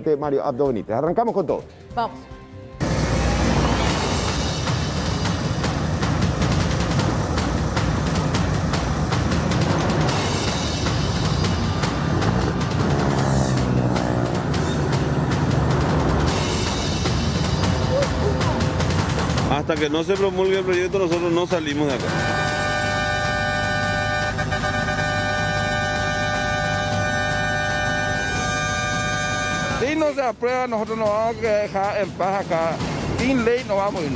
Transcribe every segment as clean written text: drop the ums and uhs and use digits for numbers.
presidente Mario Abdo Benítez. Arrancamos con todo. Vamos. Hasta que no se promulgue el proyecto, nosotros no salimos de acá. Si no se aprueba, nosotros nos vamos a dejar en paz acá. Sin ley no vamos a ir.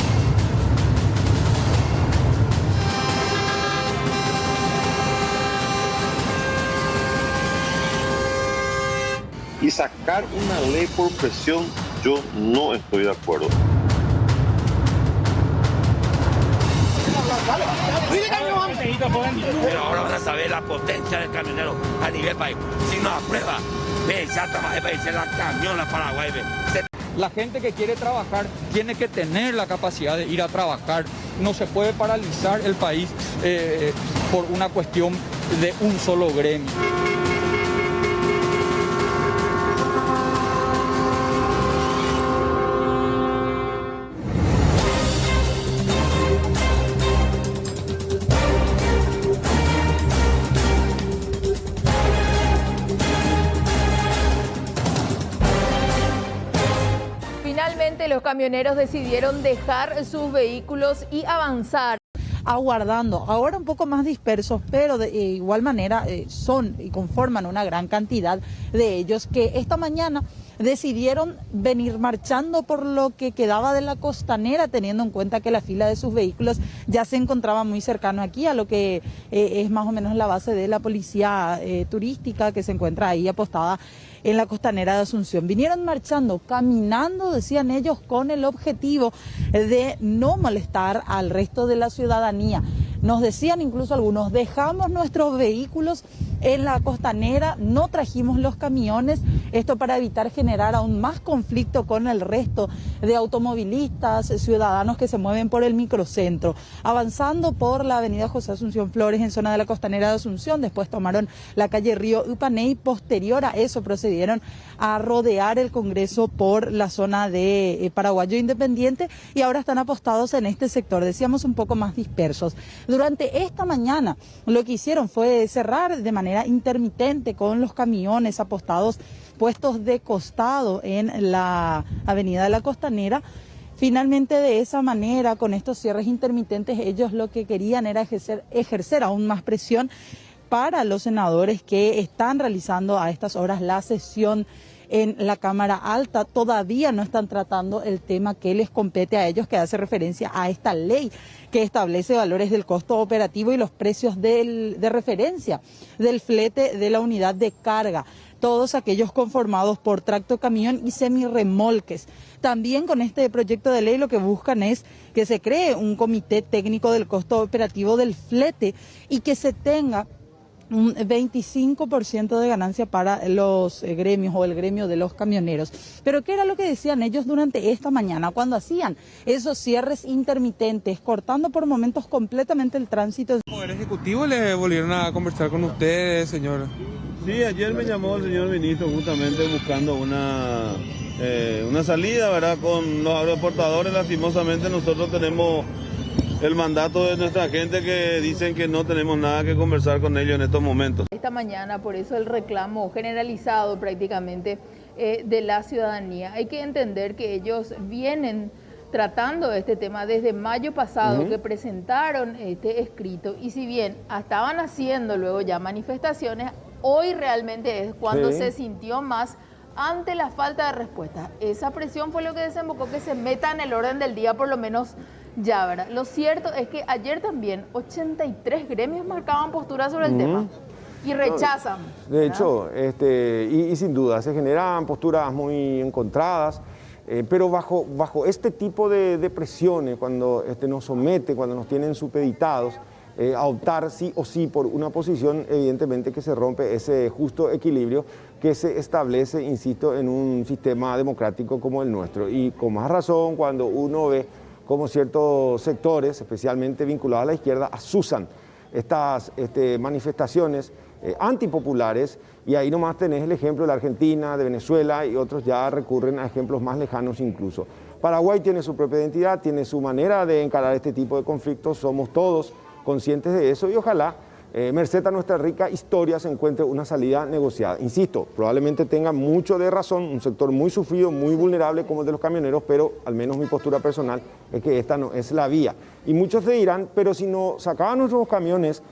Y sacar una ley por presión, yo no estoy de acuerdo. Pero ahora van a saber la potencia del camionero a nivel país. Si no aprueba, ve, ya trabajé para irse la camión a Paraguay. La gente que quiere trabajar tiene que tener la capacidad de ir a trabajar. No se puede paralizar el país por una cuestión de un solo gremio. Finalmente, los camioneros decidieron dejar sus vehículos y avanzar. Aguardando, ahora un poco más dispersos, pero de igual manera son y conforman una gran cantidad de ellos que esta mañana decidieron venir marchando por lo que quedaba de la costanera, teniendo en cuenta que la fila de sus vehículos ya se encontraba muy cercano aquí a lo que es más o menos la base de la policía turística que se encuentra ahí apostada en la costanera de Asunción. Vinieron marchando, caminando, decían ellos, con el objetivo de no molestar al resto de la ciudadanía. Nos decían incluso algunos, dejamos nuestros vehículos en la costanera, no trajimos los camiones, esto para evitar generar aún más conflicto con el resto de automovilistas, ciudadanos que se mueven por el microcentro. Avanzando por la avenida José Asunción Flores en zona de la costanera de Asunción, después tomaron la calle Río Upaney, posterior a eso procedieron a rodear el Congreso por la zona de Paraguayo Independiente y ahora están apostados en este sector, decíamos un poco más dispersos. Durante esta mañana lo que hicieron fue cerrar de manera intermitente con los camiones apostados puestos de costado en la avenida de la Costanera. Finalmente, de esa manera, con estos cierres intermitentes, ellos lo que querían era ejercer aún más presión para los senadores que están realizando a estas horas la sesión en la Cámara Alta. Todavía no están tratando el tema que les compete a ellos, que hace referencia a esta ley que establece valores del costo operativo y los precios de referencia del flete de la unidad de carga, todos aquellos conformados por tractocamión y semirremolques. También con este proyecto de ley lo que buscan es que se cree un comité técnico del costo operativo del flete y que se tenga un 25% de ganancia para los gremios o el gremio de los camioneros. Pero ¿qué era lo que decían ellos durante esta mañana cuando hacían esos cierres intermitentes, cortando por momentos completamente el tránsito? ¿El Poder Ejecutivo le volvieron a conversar con ustedes, señor? Sí, ayer me llamó el señor ministro justamente buscando una salida, ¿verdad? Con los agroexportadores. Lastimosamente nosotros tenemos el mandato de nuestra gente que dicen que no tenemos nada que conversar con ellos en estos momentos. Esta mañana, por eso el reclamo generalizado prácticamente de la ciudadanía. Hay que entender que ellos vienen tratando este tema desde mayo pasado, que presentaron este escrito, y si bien estaban haciendo luego ya manifestaciones, hoy realmente es cuando se sintió más ante la falta de respuesta. Esa presión fue lo que desembocó que se meta en el orden del día, por lo menos ya, ¿verdad? Lo cierto es que ayer también 83 gremios marcaban postura sobre el tema y rechazan. De hecho, y sin duda se generan posturas muy encontradas, pero bajo este tipo de presiones, cuando nos somete, cuando nos tienen supeditados, a optar sí o sí por una posición, evidentemente que se rompe ese justo equilibrio que se establece, insisto, en un sistema democrático como el nuestro. Y con más razón cuando uno ve cómo ciertos sectores, especialmente vinculados a la izquierda, asusan estas manifestaciones antipopulares, y ahí nomás tenés el ejemplo de la Argentina, de Venezuela, y otros ya recurren a ejemplos más lejanos incluso. Paraguay tiene su propia identidad, tiene su manera de encarar este tipo de conflictos, somos todos conscientes de eso, y ojalá, merced a nuestra rica historia, se encuentre una salida negociada. Insisto, probablemente tenga mucho de razón, un sector muy sufrido, muy vulnerable como el de los camioneros, pero al menos mi postura personal es que esta no es la vía. Y muchos te dirán, pero si no sacaban nuestros camiones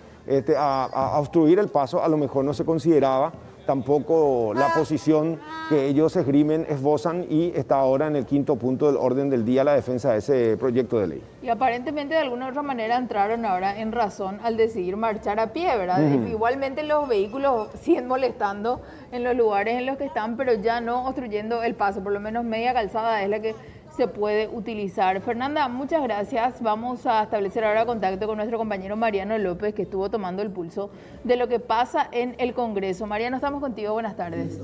a obstruir el paso, a lo mejor no se consideraba tampoco la posición que ellos esgrimen, esbozan, y está ahora en el 5º punto del orden del día la defensa de ese proyecto de ley. Y aparentemente de alguna u otra manera entraron ahora en razón al decidir marchar a pie, ¿verdad? Igualmente los vehículos siguen molestando en los lugares en los que están, pero ya no obstruyendo el paso, por lo menos media calzada es la que se puede utilizar. Fernanda, muchas gracias. Vamos a establecer ahora contacto con nuestro compañero Mariano López, que estuvo tomando el pulso de lo que pasa en el Congreso. Mariano, estamos contigo. Buenas tardes.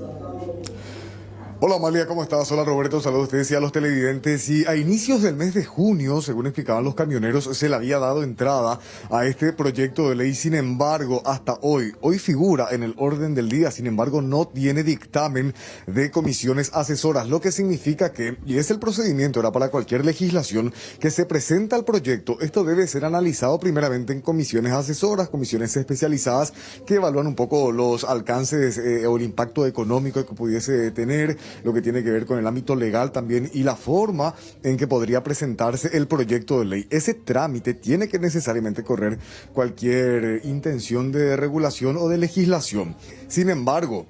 Hola Amalia, ¿cómo estás? Hola Roberto, saludos a ustedes y a los televidentes. Y a inicios del mes de junio, según explicaban los camioneros, se le había dado entrada a este proyecto de ley. Sin embargo, hasta hoy figura en el orden del día, sin embargo no tiene dictamen de comisiones asesoras, lo que significa que, y es el procedimiento ahora para cualquier legislación que se presenta al proyecto, esto debe ser analizado primeramente en comisiones asesoras, comisiones especializadas que evalúan un poco los alcances o el impacto económico que pudiese tener, lo que tiene que ver con el ámbito legal también y la forma en que podría presentarse el proyecto de ley. Ese trámite tiene que necesariamente correr cualquier intención de regulación o de legislación. Sin embargo,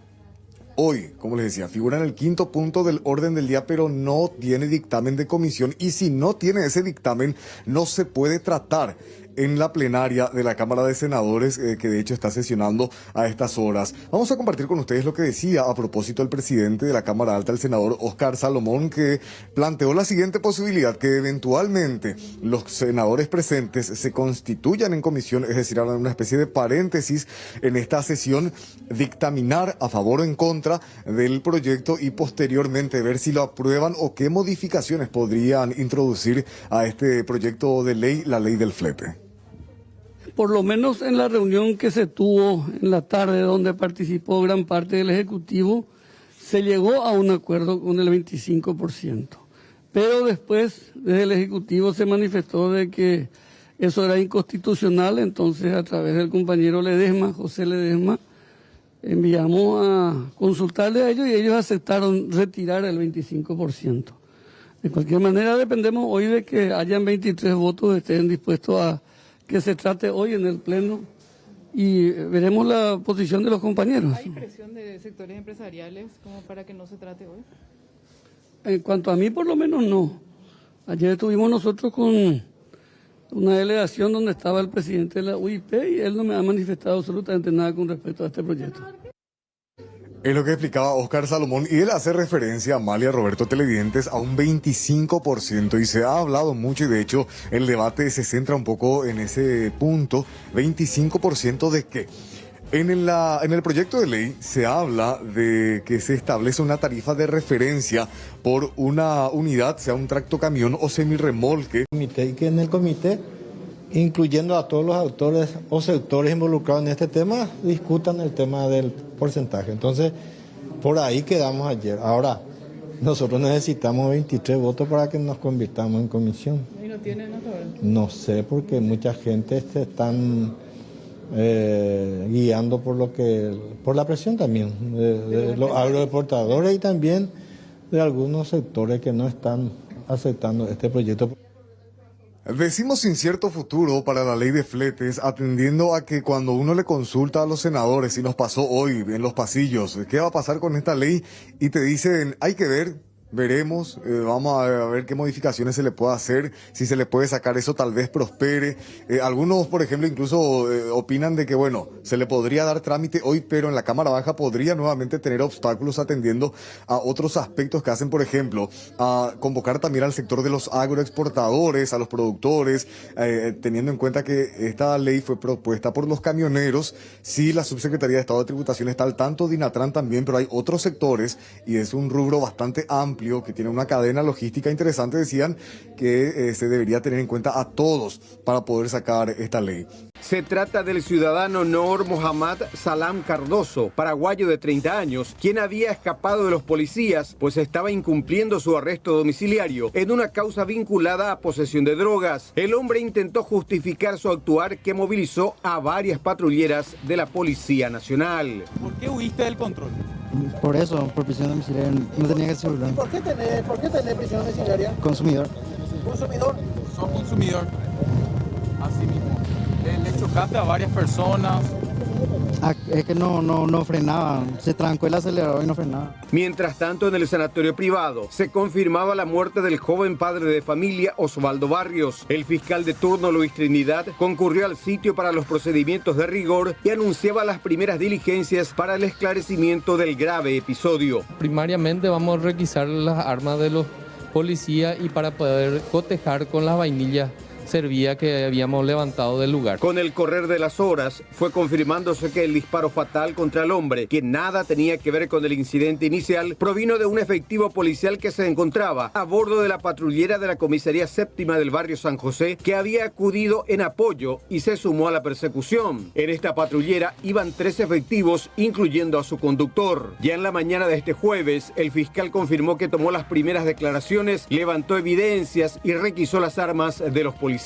hoy, como les decía, figura en el 5º punto del orden del día, pero no tiene dictamen de comisión, y si no tiene ese dictamen, no se puede tratar en la plenaria de la Cámara de Senadores, que de hecho está sesionando a estas horas. Vamos a compartir con ustedes lo que decía a propósito el presidente de la Cámara Alta, el senador Óscar Salomón, que planteó la siguiente posibilidad: que eventualmente los senadores presentes se constituyan en comisión, es decir, una especie de paréntesis en esta sesión, dictaminar a favor o en contra del proyecto y posteriormente ver si lo aprueban o qué modificaciones podrían introducir a este proyecto de ley, la ley del flete. Por lo menos en la reunión que se tuvo en la tarde, donde participó gran parte del Ejecutivo, se llegó a un acuerdo con el 25%. Pero después, desde el Ejecutivo se manifestó de que eso era inconstitucional, entonces a través del compañero Ledesma, José Ledesma, enviamos a consultarle a ellos y ellos aceptaron retirar el 25%. De cualquier manera, dependemos hoy de que hayan 23 votos, estén dispuestos a que se trate hoy en el Pleno, y veremos la posición de los compañeros. ¿Hay presión de sectores empresariales como para que no se trate hoy? En cuanto a mí, por lo menos no. Ayer estuvimos nosotros con una delegación donde estaba el presidente de la UIP y él no me ha manifestado absolutamente nada con respecto a este proyecto. Es lo que explicaba Óscar Salomón, y él hace referencia, Amalia, Roberto, televidentes, a un 25%, y se ha hablado mucho, y de hecho el debate se centra un poco en ese punto. 25% de qué. En el proyecto de ley se habla de que se establece una tarifa de referencia por una unidad, sea un tractocamión o semirremolque. Y que en el comité, incluyendo a todos los autores o sectores involucrados en este tema, discutan el tema del porcentaje. Entonces, por ahí quedamos ayer. Ahora, nosotros necesitamos 23 votos para que nos convirtamos en comisión. ¿Y no tienen hasta ahora? No sé, porque mucha gente se están guiando por la presión también de los agroexportadores y también de algunos sectores que no están aceptando este proyecto. Decimos incierto futuro para la ley de fletes, atendiendo a que cuando uno le consulta a los senadores, y nos pasó hoy en los pasillos, ¿qué va a pasar con esta ley? Y te dicen, hay que ver, veremos, vamos a ver qué modificaciones se le puede hacer, si se le puede sacar eso tal vez prospere. Algunos, por ejemplo, incluso opinan de que, bueno, se le podría dar trámite hoy, pero en la Cámara Baja podría nuevamente tener obstáculos atendiendo a otros aspectos que hacen, por ejemplo, a convocar también al sector de los agroexportadores, a los productores, teniendo en cuenta que esta ley fue propuesta por los camioneros. Sí, la Subsecretaría de Estado de Tributación está al tanto, Dinatran también, pero hay otros sectores y es un rubro bastante amplio amplio, que tiene una cadena logística interesante, decían que se debería tener en cuenta a todos para poder sacar esta ley. Se trata del ciudadano Noor Mohammad Salam Cardoso, paraguayo de 30 años, quien había escapado de los policías, pues estaba incumpliendo su arresto domiciliario en una causa vinculada a posesión de drogas. El hombre intentó justificar su actuar, que movilizó a varias patrulleras de la Policía Nacional. ¿Por qué huiste del control? Por eso, por prisión domiciliaria, no tenía que ser. ¿Por qué tenés prisión domiciliaria? Consumidor. ¿Consumidor? Sos consumidor. Así mismo. Le chocaste a varias personas. Es que no frenaba, se trancó el acelerador y no frenaba. Mientras tanto, en el sanatorio privado se confirmaba la muerte del joven padre de familia Osvaldo Barrios. El fiscal de turno, Luis Trinidad, concurrió al sitio para los procedimientos de rigor y anunciaba las primeras diligencias para el esclarecimiento del grave episodio. Primariamente vamos a requisar las armas de los policías y para poder cotejar con las vainillas servía que habíamos levantado del lugar. Con el correr de las horas fue confirmándose que el disparo fatal contra el hombre, que nada tenía que ver con el incidente inicial, provino de un efectivo policial que se encontraba a bordo de la patrullera de la comisaría séptima del barrio San José, que había acudido en apoyo y se sumó a la persecución. En esta patrullera iban 3 efectivos, incluyendo a su conductor. Ya en la mañana de este jueves, el fiscal confirmó que tomó las primeras declaraciones, levantó evidencias y requisó las armas de los policías.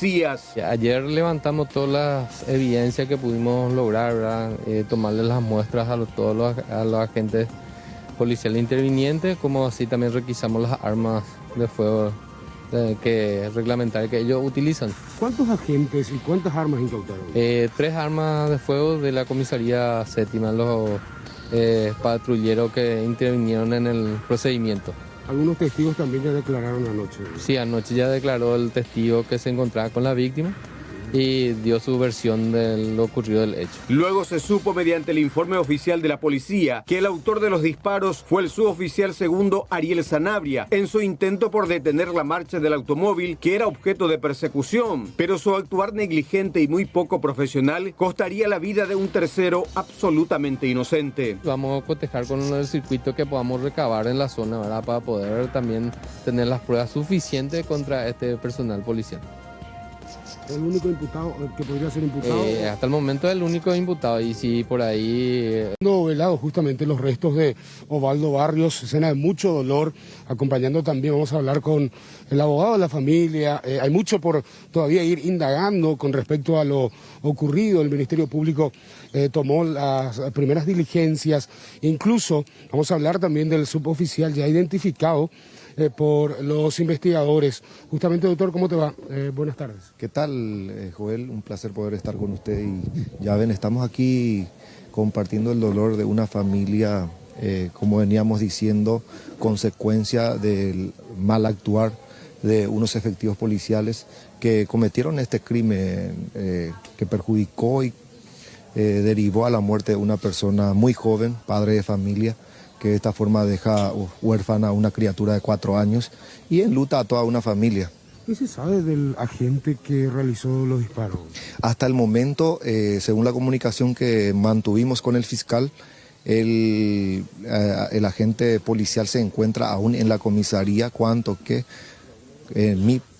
Ayer levantamos todas las evidencias que pudimos lograr, ¿verdad? Tomarle las muestras a todos los agentes policiales intervinientes, como así también requisamos las armas de fuego reglamentarias que ellos utilizan. ¿Cuántos agentes y cuántas armas incautaron? 3 armas de fuego de la comisaría séptima, los patrulleros que intervinieron en el procedimiento. Algunos testigos también ya declararon anoche. Sí, anoche ya declaró el testigo que se encontraba con la víctima y dio su versión de lo ocurrido del hecho. Luego se supo mediante el informe oficial de la policía que el autor de los disparos fue el suboficial segundo Ariel Sanabria en su intento por detener la marcha del automóvil que era objeto de persecución, pero su actuar negligente y muy poco profesional costaría la vida de un tercero absolutamente inocente. Vamos a cotejar con el circuito que podamos recabar en la zona, ¿verdad? Para poder también tener las pruebas suficientes contra este personal policial. ¿El único imputado que podría ser imputado? Hasta el momento es el único imputado y si por ahí... Velado justamente los restos de Osvaldo Barrios, escena de mucho dolor, acompañando también, vamos a hablar con el abogado de la familia. Hay mucho por todavía ir indagando con respecto a lo ocurrido. El Ministerio Público tomó las primeras diligencias, incluso vamos a hablar también del suboficial ya identificado por los investigadores. Justamente, doctor, ¿cómo te va? Buenas tardes. ¿Qué tal, Joel? Un placer poder estar con usted. Y ya ven, estamos aquí compartiendo el dolor de una familia, como veníamos diciendo, consecuencia del mal actuar de unos efectivos policiales que cometieron este crimen que perjudicó y derivó a la muerte de una persona muy joven, padre de familia, que de esta forma deja huérfana a una criatura de 4 años y enluta a toda una familia. ¿Qué se sabe del agente que realizó los disparos? Hasta el momento, según la comunicación que mantuvimos con el fiscal, el agente policial se encuentra aún en la comisaría, cuanto que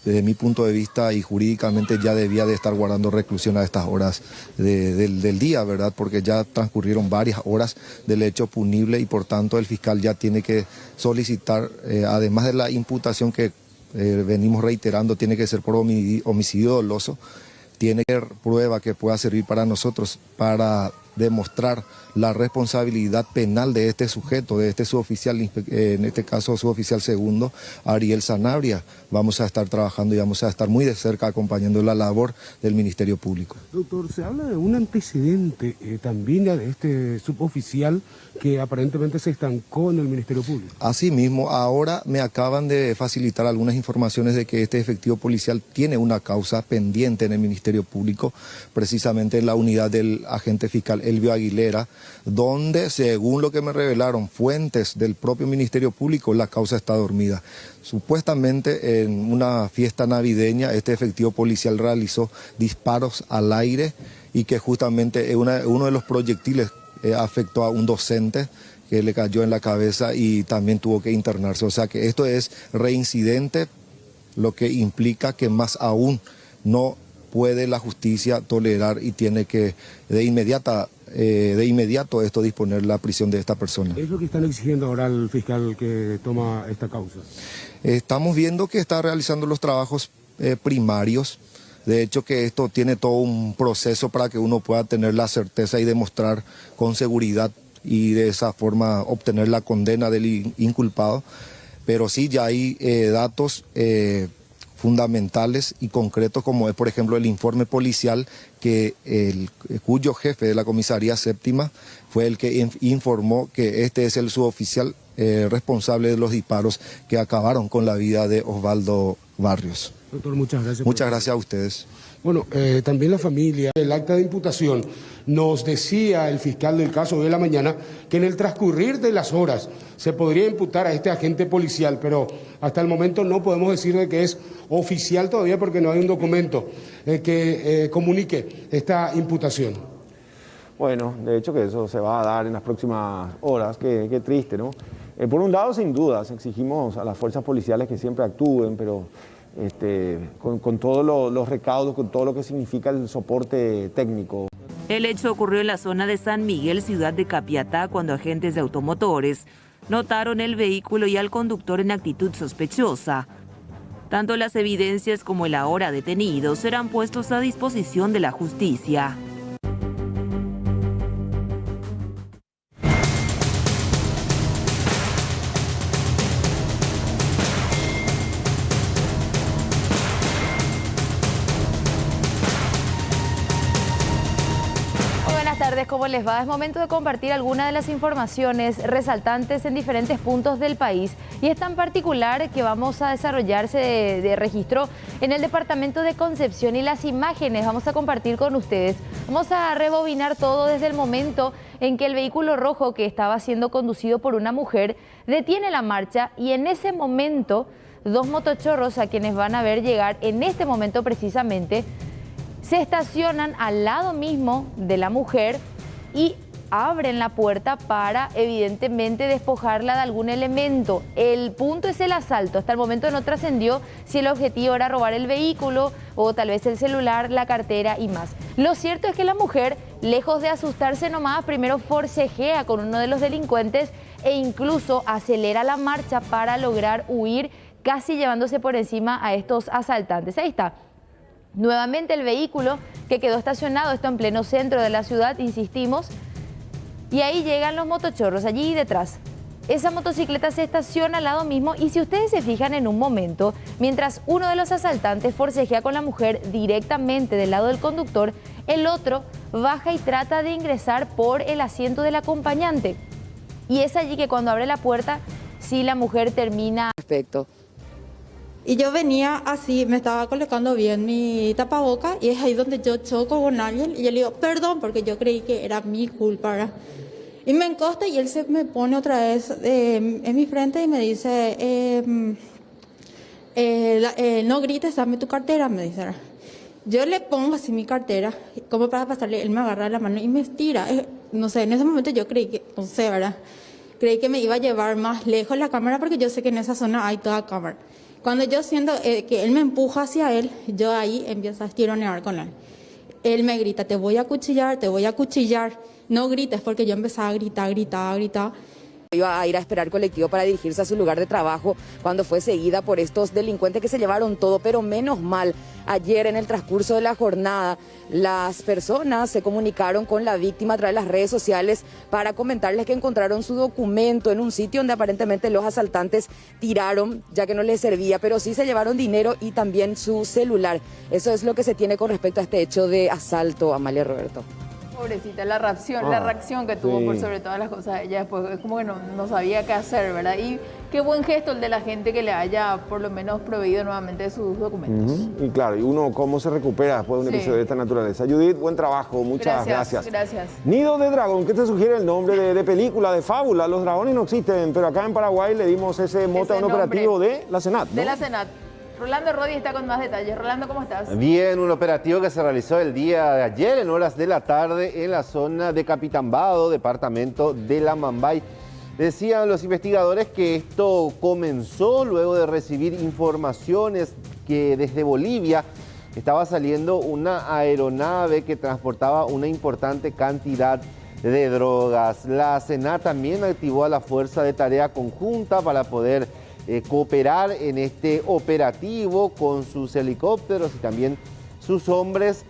desde mi punto de vista y jurídicamente ya debía de estar guardando reclusión a estas horas del día, ¿verdad? Porque ya transcurrieron varias horas del hecho punible y por tanto el fiscal ya tiene que solicitar, además de la imputación que venimos reiterando, tiene que ser por homicidio doloso, tiene que haber prueba que pueda servir para nosotros para demostrar la responsabilidad penal de este sujeto, de este suboficial, en este caso suboficial segundo, Ariel Sanabria. Vamos a estar trabajando y vamos a estar muy de cerca acompañando la labor del Ministerio Público. Doctor, se habla de un antecedente también de este suboficial que aparentemente se estancó en el Ministerio Público. Asimismo, ahora me acaban de facilitar algunas informaciones de que este efectivo policial tiene una causa pendiente en el Ministerio Público, precisamente en la unidad del agente fiscal Elvio Aguilera, donde, según lo que me revelaron fuentes del propio Ministerio Público, la causa está dormida. Supuestamente en una fiesta navideña este efectivo policial realizó disparos al aire y que justamente uno de los proyectiles afectó a un docente que le cayó en la cabeza y también tuvo que internarse. O sea que esto es reincidente, lo que implica que más aún no puede la justicia tolerar y tiene que de inmediato esto disponer la prisión de esta persona. ¿Es lo que están exigiendo ahora al fiscal que toma esta causa? Estamos viendo que está realizando los trabajos primarios. De hecho que esto tiene todo un proceso para que uno pueda tener la certeza y demostrar con seguridad y de esa forma obtener la condena del inculpado. Pero sí ya hay datos fundamentales y concretos, como es por ejemplo el informe policial cuyo jefe de la comisaría séptima fue el que informó que este es el suboficial responsable de los disparos que acabaron con la vida de Osvaldo Barrios. Doctor, muchas gracias. Muchas gracias a ustedes. Bueno, también la familia, el acta de imputación, nos decía el fiscal del caso hoy de la mañana que en el transcurrir de las horas se podría imputar a este agente policial, pero hasta el momento no podemos decir de que es oficial todavía porque no hay un documento que comunique esta imputación. Bueno, de hecho que eso se va a dar en las próximas horas, qué triste, ¿no? Por un lado, sin dudas, exigimos a las fuerzas policiales que siempre actúen, pero con todos los recaudos, con todo lo que significa el soporte técnico. El hecho ocurrió en la zona de San Miguel, ciudad de Capiatá, cuando agentes de automotores notaron el vehículo y al conductor en actitud sospechosa. Tanto las evidencias como el ahora detenido serán puestos a disposición de la justicia. ¿Cómo les va? Es momento de compartir algunas de las informaciones resaltantes en diferentes puntos del país, y es tan particular que vamos a desarrollarse de registro en el departamento de Concepción, y las imágenes vamos a compartir con ustedes. Vamos a rebobinar todo desde el momento en que el vehículo rojo que estaba siendo conducido por una mujer detiene la marcha, y en ese momento dos motochorros, a quienes van a ver llegar en este momento precisamente, se estacionan al lado mismo de la mujer y abren la puerta para evidentemente despojarla de algún elemento. El punto es el asalto. Hasta el momento no trascendió si el objetivo era robar el vehículo o tal vez el celular, la cartera y más. Lo cierto es que la mujer, lejos de asustarse nomás, primero forcejea con uno de los delincuentes e incluso acelera la marcha para lograr huir, casi llevándose por encima a estos asaltantes. Ahí está. Nuevamente el vehículo que quedó estacionado, esto en pleno centro de la ciudad, insistimos, y ahí llegan los motochorros, allí detrás. Esa motocicleta se estaciona al lado mismo, y si ustedes se fijan en un momento, mientras uno de los asaltantes forcejea con la mujer directamente del lado del conductor, el otro baja y trata de ingresar por el asiento del acompañante. Y es allí que cuando abre la puerta, sí, la mujer termina... Perfecto. Y yo venía así, me estaba colocando bien mi tapaboca, y es ahí donde yo choco con alguien y yo le digo perdón porque yo creí que era mi culpa, ¿verdad? Y me encosta y él se me pone otra vez en mi frente y me dice, no grites, dame tu cartera, me dice, ¿verdad? Yo le pongo así mi cartera, como para pasarle, él me agarra la mano y me estira. No sé, en ese momento yo creí que, no sé, ¿verdad? Creí que me iba a llevar más lejos la cámara porque yo sé que en esa zona hay toda cámara. Cuando yo siento que él me empuja hacia él, yo ahí empiezo a estironear con él. Él me grita, te voy a acuchillar, te voy a acuchillar. No grites, porque yo empezaba a gritar. Iba a ir a esperar colectivo para dirigirse a su lugar de trabajo cuando fue seguida por estos delincuentes que se llevaron todo, pero menos mal, ayer en el transcurso de la jornada, las personas se comunicaron con la víctima a través de las redes sociales para comentarles que encontraron su documento en un sitio donde aparentemente los asaltantes tiraron, ya que no les servía, pero sí se llevaron dinero y también su celular. Eso es lo que se tiene con respecto a este hecho de asalto, Amalia, Roberto. Pobrecita, la reacción que tuvo por sobre todas las cosas. Ella después es como que no sabía qué hacer, ¿verdad? Y qué buen gesto el de la gente que le haya por lo menos proveído nuevamente de sus documentos. Y claro, y uno cómo se recupera después de un episodio de esta naturaleza. Judith, buen trabajo, muchas gracias. Gracias. Nido de Dragón, ¿qué te sugiere el nombre de película, de fábula? Los dragones no existen, pero acá en Paraguay le dimos ese mote a un operativo de la Senat, ¿no? De la Senat. Rolando Rodi está con más detalles. Rolando, ¿cómo estás? Bien, un operativo que se realizó el día de ayer en horas de la tarde en la zona de Capitambado, departamento de La Mambay. Decían los investigadores que esto comenzó luego de recibir informaciones que desde Bolivia estaba saliendo una aeronave que transportaba una importante cantidad de drogas. La SENAT también activó a la Fuerza de Tarea Conjunta para poder cooperar en este operativo con sus helicópteros y también sus hombres.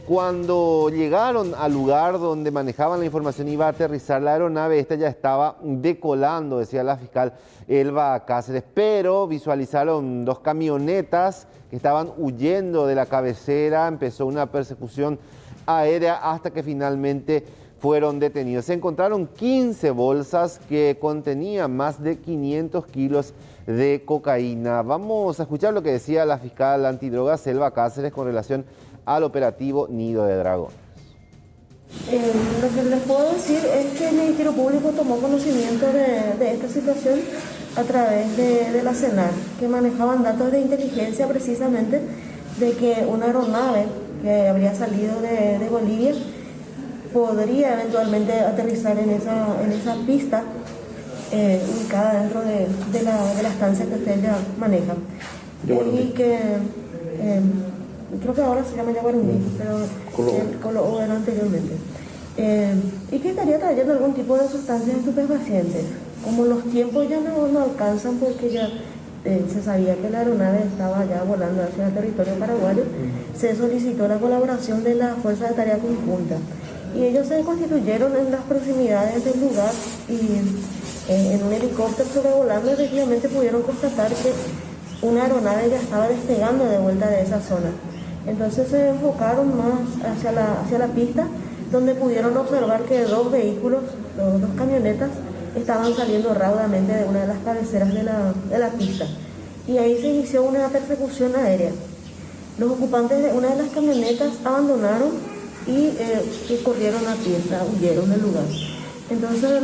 Cuando llegaron al lugar donde manejaban la información, iba a aterrizar la aeronave, esta ya estaba decolando, decía la fiscal Elba Cáceres, pero visualizaron 2 camionetas que estaban huyendo de la cabecera, empezó una persecución aérea hasta que finalmente fueron detenidos. Se encontraron 15 bolsas que contenían más de 500 kilos de cocaína. Vamos a escuchar lo que decía la fiscal antidrogas Elba Cáceres con relación al operativo Nido de Dragones. Lo que les puedo decir es que el Ministerio Público tomó conocimiento de esta situación a través de la SENAT, que manejaban datos de inteligencia precisamente de que una aeronave que habría salido de Bolivia podría eventualmente aterrizar en esa pista ubicada dentro de la estancia que ustedes ya manejan. Y que creo que ahora se llama Yaguaruní, pero Colo era anteriormente. Y que estaría trayendo algún tipo de sustancias estupefacientes. Como los tiempos ya no alcanzan porque ya se sabía que la aeronave estaba ya volando hacia el territorio paraguayo, se solicitó la colaboración de la Fuerza de Tarea Conjunta. Y ellos se constituyeron en las proximidades del lugar y en un helicóptero sobrevolando efectivamente pudieron constatar que una aeronave ya estaba despegando de vuelta de esa zona. Entonces se enfocaron más hacia la pista, donde pudieron observar que 2 vehículos, 2 camionetas, estaban saliendo raudamente de una de las cabeceras de la pista. Y ahí se inició una persecución aérea. Los ocupantes de una de las camionetas abandonaron y corrieron a pie, huyeron del lugar. Entonces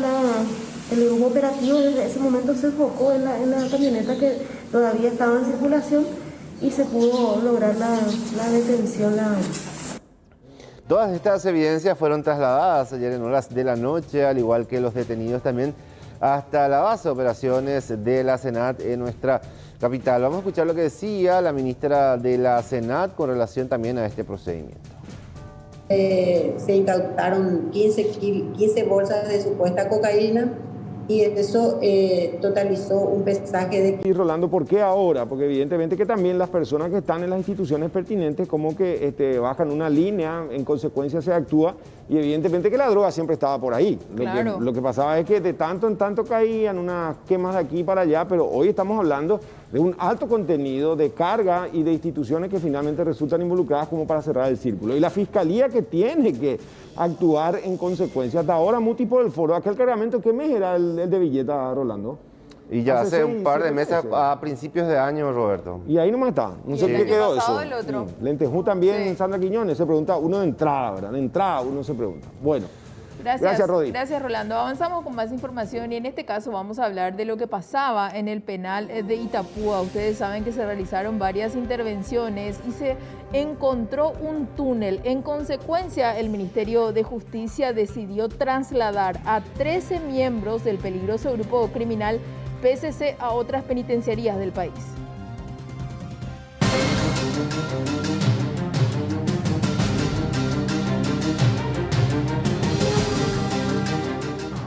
el grupo operativo desde ese momento se enfocó en la camioneta que todavía estaba en circulación y se pudo lograr la detención. Todas estas evidencias fueron trasladadas ayer en horas de la noche, al igual que los detenidos también, hasta la base de operaciones de la SENAT en nuestra capital. Vamos a escuchar lo que decía la ministra de la SENAT con relación también a este procedimiento. Se incautaron 15 bolsas de supuesta cocaína y eso totalizó un pesaje de... Y Rolando, ¿por qué ahora? Porque evidentemente que también las personas que están en las instituciones pertinentes como que bajan una línea, en consecuencia se actúa y evidentemente que la droga siempre estaba por ahí. Claro. Lo que pasaba es que de tanto en tanto caían unas quemas de aquí para allá, pero hoy estamos hablando de un alto contenido de carga y de instituciones que finalmente resultan involucradas como para cerrar el círculo. Y la Fiscalía que tiene que actuar en consecuencia. Hasta ahora, Muti por el foro, aquel cargamento, ¿qué mes era el de Villeta, Rolando? Y ya hace un par de meses, a principios de año, Roberto. Y ahí nomás está. No sé qué quedó eso. El otro. Lentejú también, sí. Sandra Quiñones, se pregunta, uno de entrada, ¿verdad? De entrada uno se pregunta. Bueno. Gracias, Rodi. Gracias, Rolando. Avanzamos con más información y en este caso vamos a hablar de lo que pasaba en el penal de Itapúa. Ustedes saben que se realizaron varias intervenciones y se encontró un túnel. En consecuencia, el Ministerio de Justicia decidió trasladar a 13 miembros del peligroso grupo criminal PCC a otras penitenciarías del país.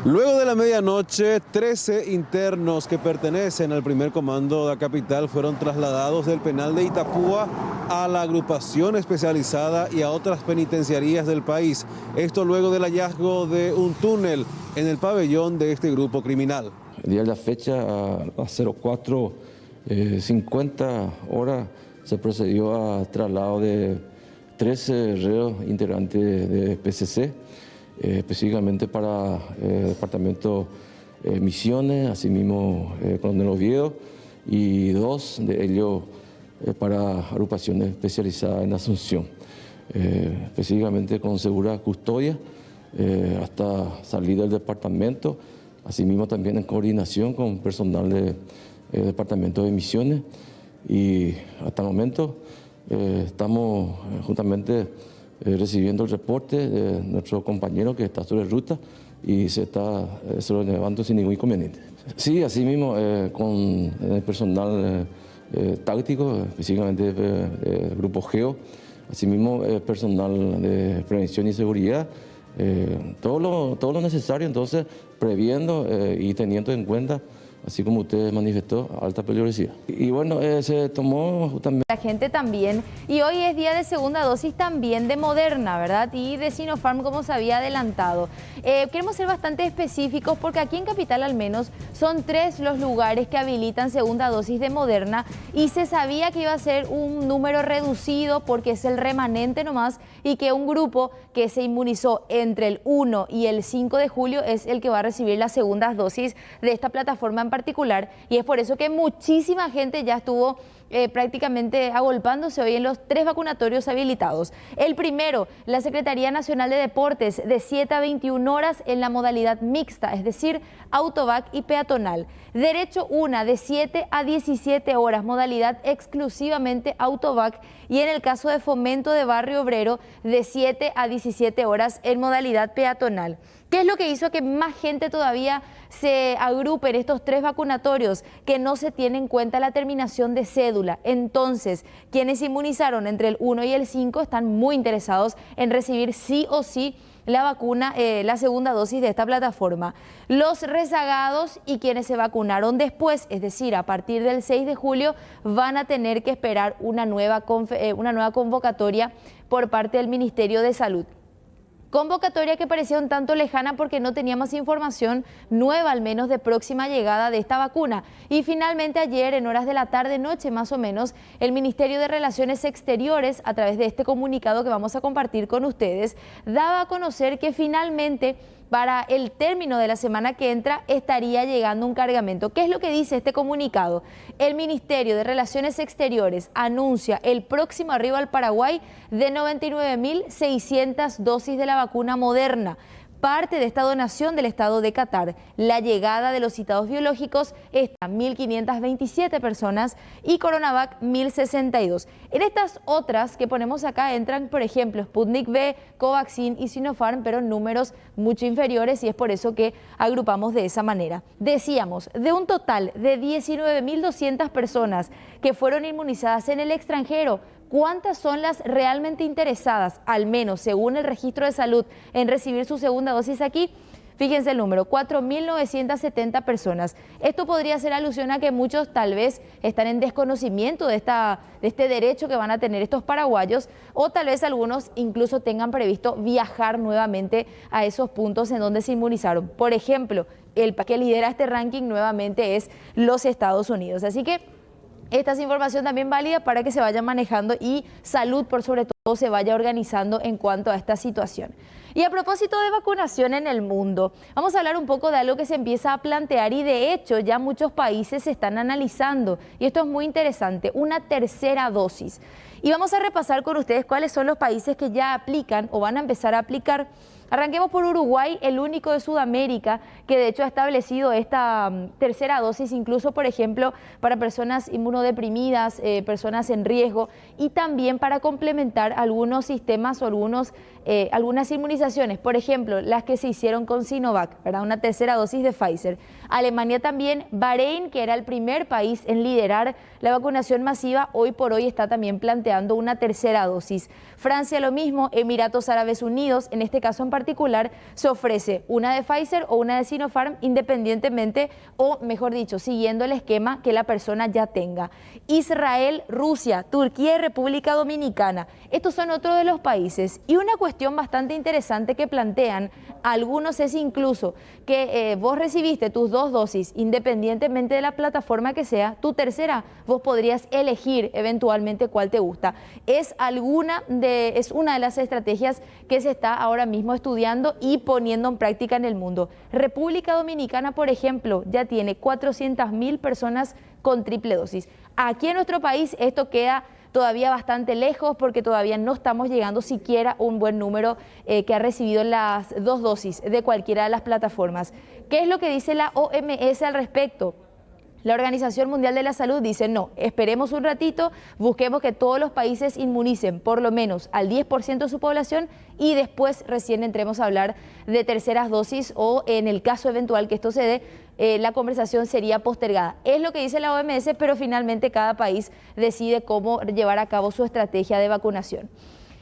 Luego de la medianoche, 13 internos que pertenecen al primer comando de la capital fueron trasladados del penal de Itapúa a la agrupación especializada y a otras penitenciarías del país. Esto luego del hallazgo de un túnel en el pabellón de este grupo criminal. El día de la fecha, a 04:50 horas, se procedió a traslado de 13 reos integrantes de PCC, específicamente para el departamento Misiones, asimismo Coronel Oviedo, y 2 de ellos para agrupaciones especializadas en Asunción, específicamente con segura custodia hasta salir del departamento, asimismo también en coordinación con personal del departamento de Misiones, y hasta el momento estamos justamente recibiendo el reporte de nuestro compañero que está sobre ruta y se lo levanto sin ningún inconveniente. Sí, así mismo, con el personal táctico, específicamente Grupo GEO, asimismo personal de prevención y seguridad, todo lo necesario, entonces previendo y teniendo en cuenta, así como usted manifestó, alta peligrosidad. Y bueno, se tomó también... La gente también, y hoy es día de segunda dosis también de Moderna, ¿verdad? Y de Sinopharm, como se había adelantado. Queremos ser bastante específicos porque aquí en Capital al menos son 3 los lugares que habilitan segunda dosis de Moderna y se sabía que iba a ser un número reducido porque es el remanente nomás y que un grupo que se inmunizó entre el 1 y el 5 de julio es el que va a recibir las segundas dosis de esta plataforma en particular, y es por eso que muchísima gente ya estuvo prácticamente agolpándose hoy en los 3 vacunatorios habilitados. El primero, la Secretaría Nacional de Deportes, de 7 a 21 horas en la modalidad mixta, es decir, autovac y peatonal. Derecho 1, de 7 a 17 horas, modalidad exclusivamente autovac, y en el caso de Fomento de Barrio Obrero, de 7 a 17 horas en modalidad peatonal. ¿Qué es lo que hizo que más gente todavía se agrupe en estos 3 vacunatorios? Que no se tiene en cuenta la terminación de cédula. Entonces, quienes inmunizaron entre el 1 y el 5 están muy interesados en recibir sí o sí la vacuna, la segunda dosis de esta plataforma. Los rezagados y quienes se vacunaron después, es decir, a partir del 6 de julio, van a tener que esperar una nueva convocatoria por parte del Ministerio de Salud. Convocatoria que parecía un tanto lejana porque no teníamos información nueva, al menos de próxima llegada de esta vacuna. Y finalmente ayer, en horas de la tarde-noche más o menos, el Ministerio de Relaciones Exteriores, a través de este comunicado que vamos a compartir con ustedes, daba a conocer que finalmente para el término de la semana que entra estaría llegando un cargamento. ¿Qué es lo que dice este comunicado? El Ministerio de Relaciones Exteriores anuncia el próximo arribo al Paraguay de 99.600 dosis de la vacuna Moderna, parte de esta donación del Estado de Qatar. La llegada de los citados biológicos está 1.527 personas y Coronavac 1.062. En estas otras que ponemos acá entran, por ejemplo, Sputnik V, Covaxin y Sinopharm, pero en números mucho inferiores, y es por eso que agrupamos de esa manera. Decíamos, de un total de 19.200 personas que fueron inmunizadas en el extranjero, ¿cuántas son las realmente interesadas, al menos según el registro de salud, en recibir su segunda dosis aquí? Fíjense el número, 4.970 personas. Esto podría hacer alusión a que muchos tal vez están en desconocimiento de este derecho que van a tener estos paraguayos, o tal vez algunos incluso tengan previsto viajar nuevamente a esos puntos en donde se inmunizaron. Por ejemplo, el que lidera este ranking nuevamente es los Estados Unidos. Así que esta es información también válida para que se vaya manejando y salud, por sobre todo, se vaya organizando en cuanto a esta situación. Y a propósito de vacunación en el mundo, vamos a hablar un poco de algo que se empieza a plantear y de hecho ya muchos países se están analizando, y esto es muy interesante, una tercera dosis. Y vamos a repasar con ustedes cuáles son los países que ya aplican o van a empezar a aplicar. Arranquemos por Uruguay, el único de Sudamérica que de hecho ha establecido esta tercera dosis, incluso por ejemplo para personas inmunodeprimidas, personas en riesgo, y también para complementar algunos sistemas o algunas inmunizaciones, por ejemplo las que se hicieron con Sinovac, ¿verdad? Una tercera dosis de Pfizer. Alemania también, Bahrein, que era el primer país en liderar la vacunación masiva, hoy por hoy está también planteando una tercera dosis. Francia lo mismo, Emiratos Árabes Unidos, en este caso en particular, se ofrece una de Pfizer o una de Sinopharm independientemente, o mejor dicho, siguiendo el esquema que la persona ya tenga. Israel, Rusia, Turquía y República Dominicana. Estos son otros de los países. Y una cuestión bastante interesante que plantean algunos es incluso que vos recibiste tus 2 dosis, independientemente de la plataforma que sea, tu tercera, vos podrías elegir eventualmente cuál te gusta. Es una de las estrategias que se está ahora mismo estudiando y poniendo en práctica en el mundo. República Dominicana, por ejemplo, ya tiene 400.000 personas con triple dosis. Aquí en nuestro país esto queda todavía bastante lejos porque todavía no estamos llegando siquiera a un buen número que ha recibido las 2 dosis de cualquiera de las plataformas. ¿Qué es lo que dice la OMS al respecto? La Organización Mundial de la Salud dice no, esperemos un ratito, busquemos que todos los países inmunicen por lo menos al 10% de su población y después recién entremos a hablar de terceras dosis o en el caso eventual que esto se dé, la conversación sería postergada. Es lo que dice la OMS, pero finalmente cada país decide cómo llevar a cabo su estrategia de vacunación.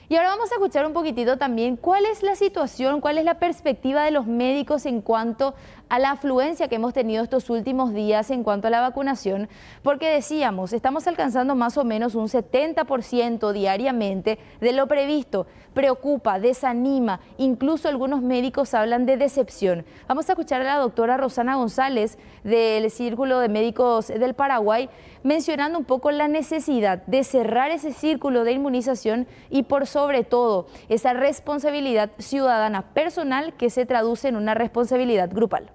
Y ahora vamos a escuchar un poquitito también cuál es la situación, cuál es la perspectiva de los médicos en cuanto a la afluencia que hemos tenido estos últimos días en cuanto a la vacunación, porque decíamos, estamos alcanzando más o menos un 70% diariamente de lo previsto. Preocupa, desanima, incluso algunos médicos hablan de decepción. Vamos a escuchar a la doctora Rosana González del Círculo de Médicos del Paraguay mencionando un poco la necesidad de cerrar ese círculo de inmunización y por sobre todo esa responsabilidad ciudadana personal que se traduce en una responsabilidad grupal.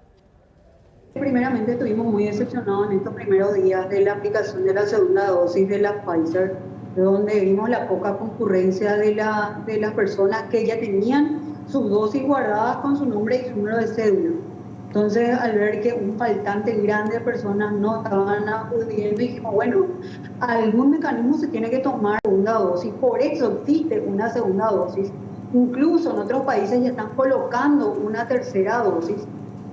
Primeramente estuvimos muy decepcionados en estos primeros días de la aplicación de la segunda dosis de la Pfizer, donde vimos la poca concurrencia de las personas que ya tenían sus dosis guardadas con su nombre y su número de cédula. Entonces, al ver que un faltante grande de personas no estaban acudiendo, dijimos, bueno, algún mecanismo se tiene que tomar segunda dosis, por eso existe una segunda dosis. Incluso en otros países ya están colocando una tercera dosis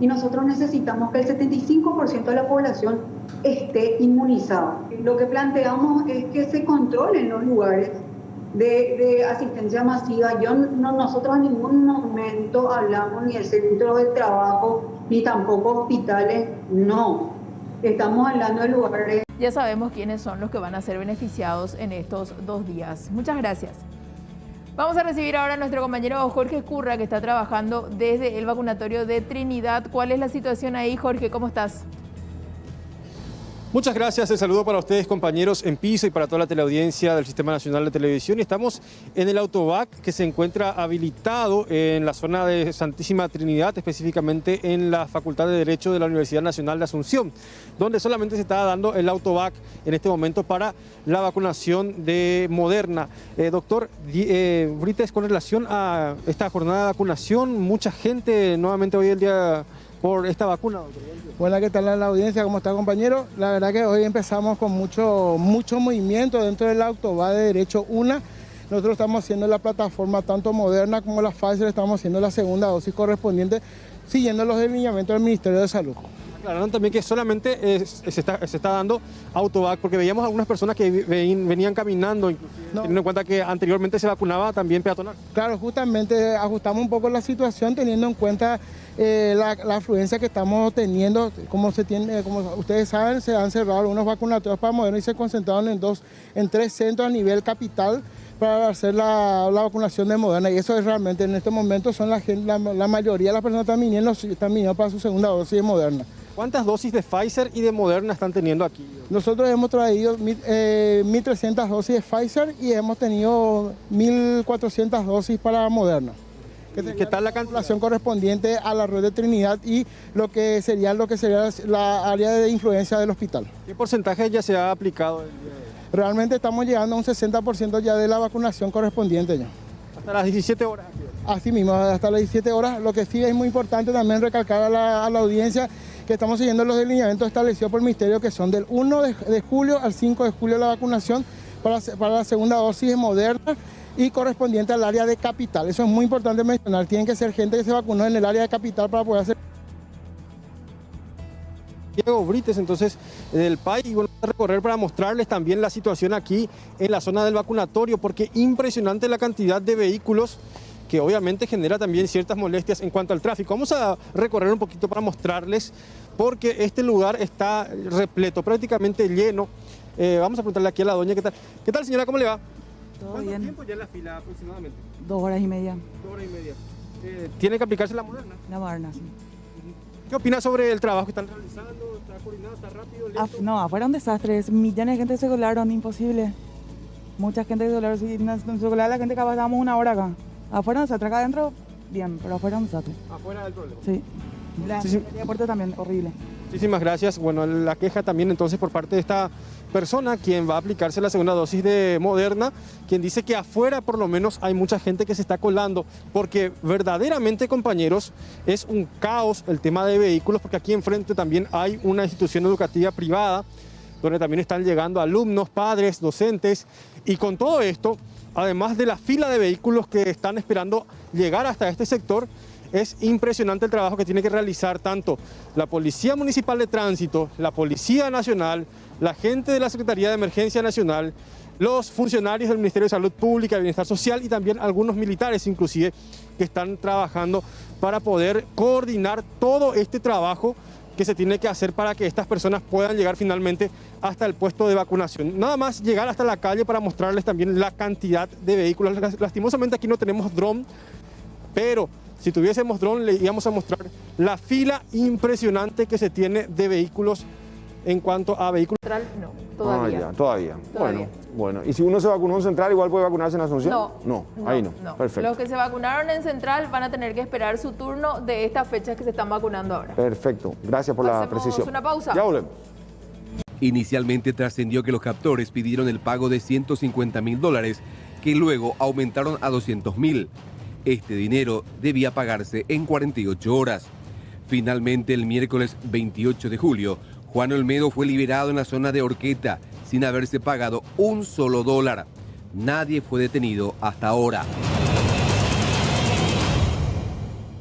y nosotros necesitamos que el 75% de la población esté inmunizada. Lo que planteamos es que se controlen los lugares de asistencia masiva. Nosotros en ningún momento hablamos ni de centros de trabajo, ni tampoco hospitales, no. Estamos hablando de lugares. Ya sabemos quiénes son los que van a ser beneficiados en estos 2 días. Muchas gracias. Vamos a recibir ahora a nuestro compañero Jorge Escurra, que está trabajando desde el vacunatorio de Trinidad. ¿Cuál es la situación ahí, Jorge? ¿Cómo estás? Muchas gracias, el saludo para ustedes compañeros en piso y para toda la teleaudiencia del Sistema Nacional de Televisión. Estamos en el autobac que se encuentra habilitado en la zona de Santísima Trinidad, específicamente en la Facultad de Derecho de la Universidad Nacional de Asunción, donde solamente se está dando el autobac en este momento para la vacunación de Moderna. Doctor Brites, con relación a esta jornada de vacunación, mucha gente nuevamente hoy el día por esta vacuna, doctor. Buena, ¿qué tal la audiencia? ¿Cómo está, compañero? La verdad que hoy empezamos con mucho movimiento dentro del autobac de Derecho 1. Nosotros estamos haciendo la plataforma tanto Moderna como la Pfizer, estamos haciendo la segunda dosis correspondiente, siguiendo los lineamientos del Ministerio de Salud. Aclararon también que solamente se está dando autobac, porque veíamos algunas personas que venían caminando, teniendo en cuenta que anteriormente se vacunaba también peatonal. Claro, justamente ajustamos un poco la situación teniendo en cuenta la afluencia que estamos teniendo. Como ustedes saben, se han cerrado algunos vacunatorios para Moderna y se concentraron en 3 centros a nivel capital para hacer la vacunación de Moderna, y eso es realmente en este momento son la mayoría de las personas están viniendo para su segunda dosis de Moderna. ¿Cuántas dosis de Pfizer y de Moderna están teniendo aquí? Nosotros hemos traído 1.300 dosis de Pfizer y hemos tenido 1.400 dosis para Moderna. ¿Qué tal la población correspondiente a la red de Trinidad y lo que sería la área de influencia del hospital? ¿Qué porcentaje ya se ha aplicado? Realmente estamos llegando a un 60% ya de la vacunación correspondiente ya. ¿Hasta las 17 horas? Así mismo, hasta las 17 horas. Lo que sí es muy importante también recalcar a la audiencia que estamos siguiendo los lineamientos establecidos por el Ministerio, que son del 1 de julio al 5 de julio la vacunación para la segunda dosis de Moderna y correspondiente al área de capital. Eso es muy importante mencionar. Tienen que ser gente que se vacunó en el área de capital para poder hacer. Diego Brites, entonces, del país, y bueno, a recorrer para mostrarles también la situación aquí en la zona del vacunatorio, porque impresionante la cantidad de vehículos que obviamente genera también ciertas molestias en cuanto al tráfico. Vamos a recorrer un poquito para mostrarles, porque este lugar está repleto, prácticamente lleno. Vamos a preguntarle aquí a la doña, ¿qué tal? ¿Qué tal, señora? ¿Cómo le va? Todo ¿Cuánto bien. tiempo ya en la fila aproximadamente? 2 horas y media. 2 horas y media. ¿Tiene que aplicarse la Moderna? La Moderna, sí. ¿Qué opina sobre el trabajo que están realizando? ¿Está coordinado? ¿Está rápido? ¿Lento? No, afuera un desastre. Millones de gente se colaron, imposible. Mucha gente se colaron. Si nos colaba la gente, capaz estábamos 1 hora acá. Afuera un desastre, acá adentro, bien, pero afuera un desastre. ¿Afuera del problema? Sí. La puerta también, horrible. Muchísimas gracias. Bueno, la queja también entonces por parte de esta persona quien va a aplicarse la segunda dosis de Moderna, quien dice que afuera por lo menos hay mucha gente que se está colando, porque verdaderamente, compañeros, es un caos el tema de vehículos, porque aquí enfrente también hay una institución educativa privada, donde también están llegando alumnos, padres, docentes, y con todo esto, además de la fila de vehículos que están esperando llegar hasta este sector, es impresionante el trabajo que tiene que realizar tanto la Policía Municipal de Tránsito, la Policía Nacional, la gente de la Secretaría de Emergencia Nacional, los funcionarios del Ministerio de Salud Pública y Bienestar Social y también algunos militares inclusive que están trabajando para poder coordinar todo este trabajo que se tiene que hacer para que estas personas puedan llegar finalmente hasta el puesto de vacunación. Nada más llegar hasta la calle para mostrarles también la cantidad de vehículos. Lastimosamente aquí no tenemos dron, pero si tuviésemos dron le íbamos a mostrar la fila impresionante que se tiene de vehículos en cuanto a vehículos. No, todavía. Todavía. Bueno. ¿Y si uno se vacunó en Central, igual puede vacunarse en Asunción? No, ahí no. Perfecto. Los que se vacunaron en Central van a tener que esperar su turno de estas fechas que se están vacunando ahora. Perfecto. Gracias por la precisión. Una pausa. Ya volvemos. Inicialmente trascendió que los captores pidieron el pago de $150.000, que luego aumentaron a $200.000. Este dinero debía pagarse en 48 horas. Finalmente, el miércoles 28 de julio, Juan Olmedo fue liberado en la zona de Horqueta sin haberse pagado un solo dólar. Nadie fue detenido hasta ahora.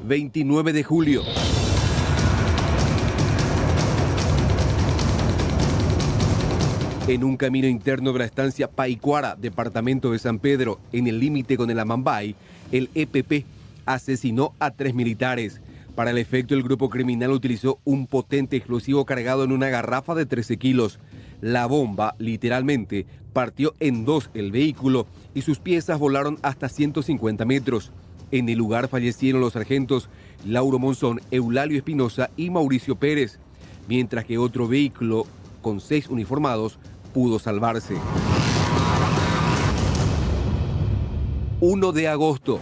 29 de julio. En un camino interno de la estancia Paicuara, departamento de San Pedro, en el límite con el Amambay, el EPP asesinó a 3 militares. Para el efecto, el grupo criminal utilizó un potente explosivo cargado en una garrafa de 13 kilos. La bomba, literalmente, partió en dos el vehículo y sus piezas volaron hasta 150 metros. En el lugar fallecieron los sargentos Lauro Monzón, Eulalio Espinosa y Mauricio Pérez, mientras que otro vehículo con 6 uniformados pudo salvarse. 1 de agosto.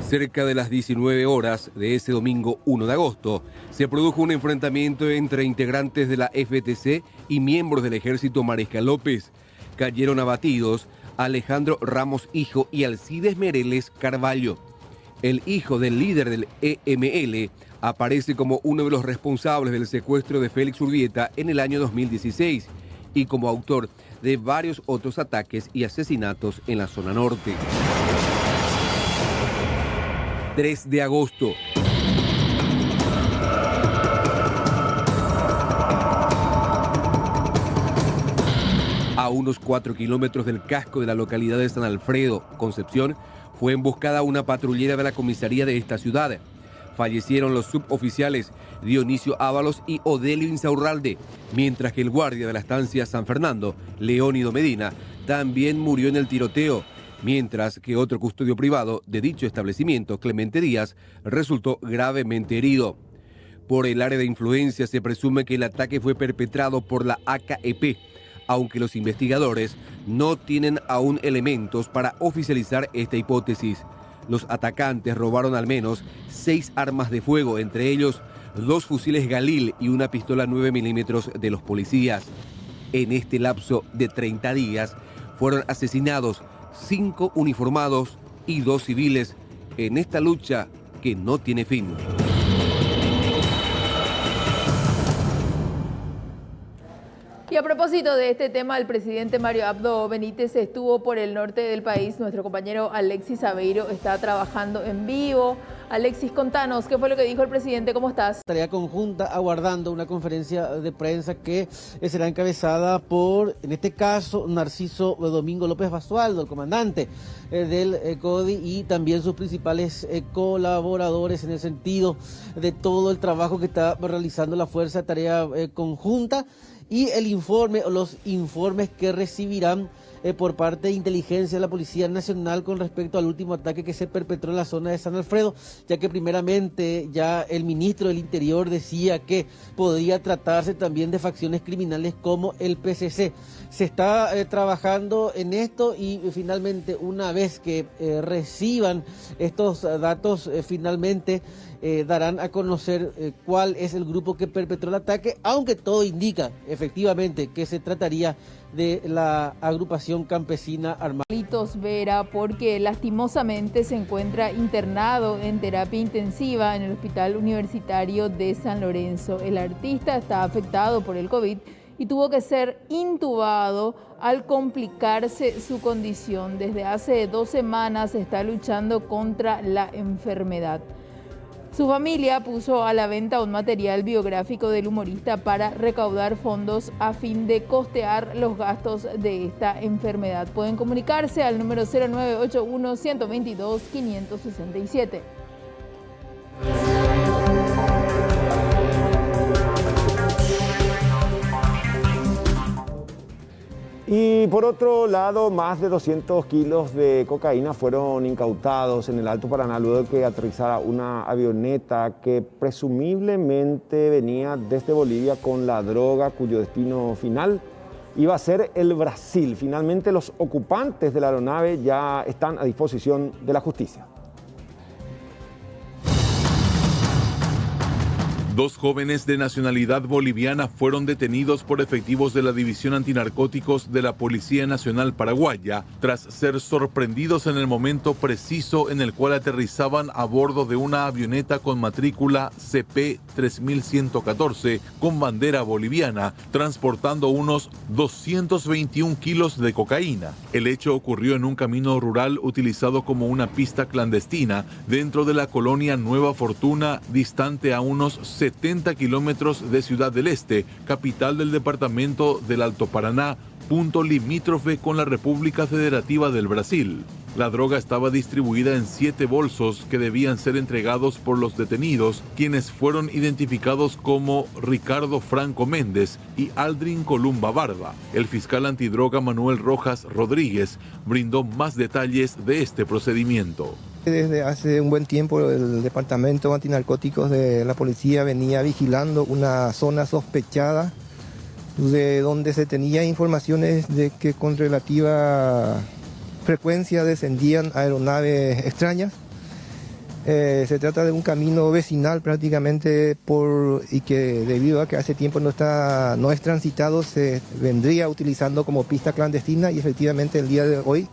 Cerca de las 19 horas de ese domingo 1 de agosto, se produjo un enfrentamiento entre integrantes de la FTC y miembros del Ejército Mariscal López. Cayeron abatidos Alejandro Ramos Hijo y Alcides Mereles Carvalho. El hijo del líder del EML aparece como uno de los responsables del secuestro de Félix Urbieta en el año 2016 y como autor de varios otros ataques y asesinatos en la zona norte. 3 de agosto. A unos 4 kilómetros del casco de la localidad de San Alfredo, Concepción, fue emboscada una patrullera de la comisaría de esta ciudad. Fallecieron los suboficiales Dionisio Ábalos y Odelio Insaurralde, mientras que el guardia de la estancia San Fernando, Leónido Medina, también murió en el tiroteo, mientras que otro custodio privado de dicho establecimiento, Clemente Díaz, resultó gravemente herido. Por el área de influencia se presume que el ataque fue perpetrado por la AKEP, aunque los investigadores no tienen aún elementos para oficializar esta hipótesis. Los atacantes robaron al menos 6 armas de fuego, entre ellos 2 fusiles Galil y una pistola 9 milímetros de los policías. En este lapso de 30 días fueron asesinados 5 uniformados y 2 civiles en esta lucha que no tiene fin. Y a propósito de este tema, el presidente Mario Abdo Benítez estuvo por el norte del país. Nuestro compañero Alexis Aveiro está trabajando en vivo. Alexis, contanos, ¿qué fue lo que dijo el presidente? ¿Cómo estás? Tarea conjunta aguardando una conferencia de prensa que será encabezada por, en este caso, Narciso Domingo López Basualdo, el comandante del CODI, y también sus principales colaboradores en el sentido de todo el trabajo que está realizando la Fuerza de Tarea Conjunta y el informe o los informes que recibirán por parte de inteligencia de la Policía Nacional con respecto al último ataque que se perpetró en la zona de San Alfredo, ya que primeramente ya el ministro del Interior decía que podría tratarse también de facciones criminales como el PCC. Se está trabajando en esto y finalmente una vez que reciban estos datos, finalmente darán a conocer cuál es el grupo que perpetró el ataque, aunque todo indica efectivamente que se trataría de la agrupación campesina armada. Carlitos Vera, porque lastimosamente se encuentra internado en terapia intensiva en el Hospital Universitario de San Lorenzo. El artista está afectado por el COVID y tuvo que ser intubado al complicarse su condición. Desde hace 2 semanas está luchando contra la enfermedad. Su familia puso a la venta un material biográfico del humorista para recaudar fondos a fin de costear los gastos de esta enfermedad. Pueden comunicarse al número 0981 122 567. Y por otro lado, más de 200 kilos de cocaína fueron incautados en el Alto Paraná luego de que aterrizara una avioneta que presumiblemente venía desde Bolivia con la droga cuyo destino final iba a ser el Brasil. Finalmente los ocupantes de la aeronave ya están a disposición de la justicia. 2 jóvenes de nacionalidad boliviana fueron detenidos por efectivos de la División Antinarcóticos de la Policía Nacional Paraguaya tras ser sorprendidos en el momento preciso en el cual aterrizaban a bordo de una avioneta con matrícula CP3114 con bandera boliviana, transportando unos 221 kilos de cocaína. El hecho ocurrió en un camino rural utilizado como una pista clandestina dentro de la colonia Nueva Fortuna, distante a unos 70 kilómetros de Ciudad del Este, capital del departamento del Alto Paraná, punto limítrofe con la República Federativa del Brasil. La droga estaba distribuida en 7 bolsos que debían ser entregados por los detenidos, quienes fueron identificados como Ricardo Franco Méndez y Aldrin Columba Barba. El fiscal antidroga Manuel Rojas Rodríguez brindó más detalles de este procedimiento. Desde hace un buen tiempo el Departamento Antinarcóticos de la Policía venía vigilando una zona sospechada de donde se tenía informaciones de que con relativa frecuencia descendían aeronaves extrañas. Se trata de un camino vecinal prácticamente y que debido a que hace tiempo no es transitado, se vendría utilizando como pista clandestina y efectivamente el día de hoy,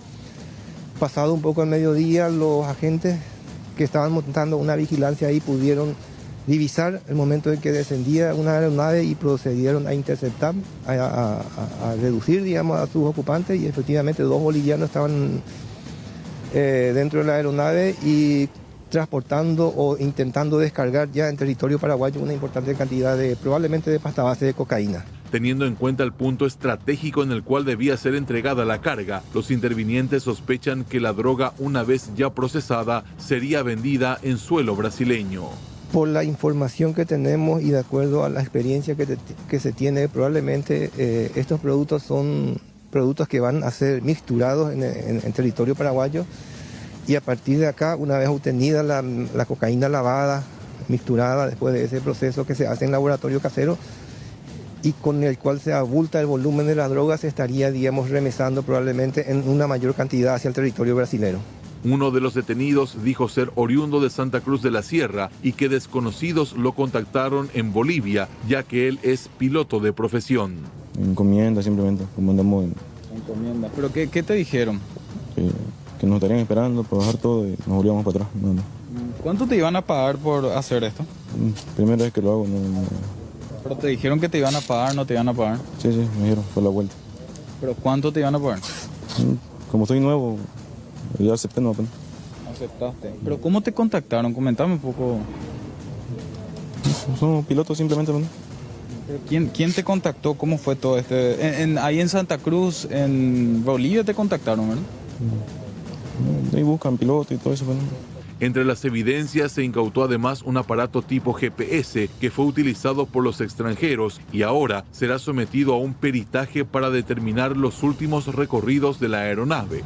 pasado un poco al mediodía, los agentes que estaban montando una vigilancia ahí pudieron divisar el momento en que descendía una aeronave y procedieron a interceptar, a reducir, digamos, a sus ocupantes, y efectivamente 2 bolivianos estaban dentro de la aeronave y transportando o intentando descargar ya en territorio paraguayo una importante cantidad probablemente de pasta base de cocaína. Teniendo en cuenta el punto estratégico en el cual debía ser entregada la carga, los intervinientes sospechan que la droga, una vez ya procesada, sería vendida en suelo brasileño. Por la información que tenemos y de acuerdo a la experiencia que se tiene, probablemente estos productos son productos que van a ser mixturados en territorio paraguayo, y a partir de acá, una vez obtenida la cocaína lavada, mixturada, después de ese proceso que se hace en laboratorio casero, y con el cual se abulta el volumen de la droga, se estaría, digamos, remesando probablemente en una mayor cantidad hacia el territorio brasilero. Uno de los detenidos dijo ser oriundo de Santa Cruz de la Sierra y que desconocidos lo contactaron en Bolivia, ya que él es piloto de profesión. Encomienda simplemente, como andamos en... Encomienda. ¿Pero qué te dijeron? Que nos estarían esperando para bajar todo y nos volvíamos para atrás. No. ¿Cuánto te iban a pagar por hacer esto? Primera vez que lo hago, no. ¿Pero te dijeron que te iban a pagar, no te iban a pagar? Sí, me dijeron, fue la vuelta. ¿Pero cuánto te iban a pagar? Como soy nuevo, yo acepté, no apenas. ¿Aceptaste? ¿Pero cómo te contactaron? Comentame un poco. Somos pilotos simplemente, ¿no? ¿Quién te contactó? ¿Cómo fue todo ahí en Santa Cruz, en Bolivia te contactaron, ¿verdad? Ahí buscan pilotos y todo eso, ¿no? Entre las evidencias se incautó además un aparato tipo GPS que fue utilizado por los extranjeros y ahora será sometido a un peritaje para determinar los últimos recorridos de la aeronave.